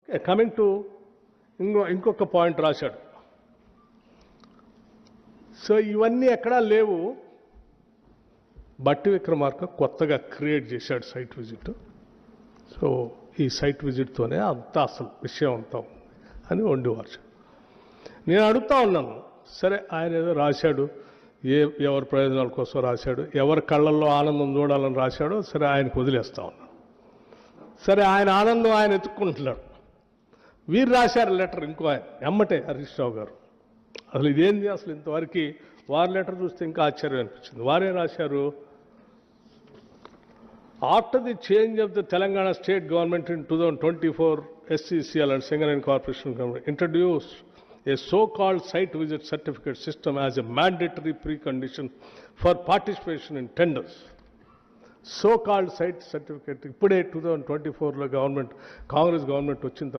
Coming to ఇంకొక point రాశాడు. So ఇవన్నీ ఎక్కడా లేవు. బట్టి విక్రమార్క కొత్తగా క్రియేట్ చేశాడు సైట్ విజిట్. సో ఈ సైట్ విజిట్తోనే అంతా అసలు విషయం అంతా అని వండివారు. నేను అడుగుతా ఉన్నాను, సరే ఆయన ఏదో రాశాడు, ఎవరి ప్రయోజనాల కోసం రాశాడు, ఎవరి కళ్ళల్లో ఆనందం చూడాలని రాశాడో సరే ఆయనకు వదిలేస్తా ఉన్నాను. సరే ఆయన ఆనందం ఆయన ఎత్తుక్కుంటున్నాడు. వీరు రాశారు లెటర్, ఇంకో ఆయన ఎమ్మటే హరీష్ రావు గారు. అసలు ఇదేంది, అసలు ఇంతవరకు వారి లెటర్ చూస్తే ఇంకా ఆశ్చర్యం అనిపించింది. వారే రాశారు, after the change of the Telangana state government in 2024 SCCL and Singareni Corporation government introduced a so-called site visit certificate system as a mandatory precondition for participation in tenders. So-called site certificate ఇప్పుడే 2024లో Congress government వచ్చిన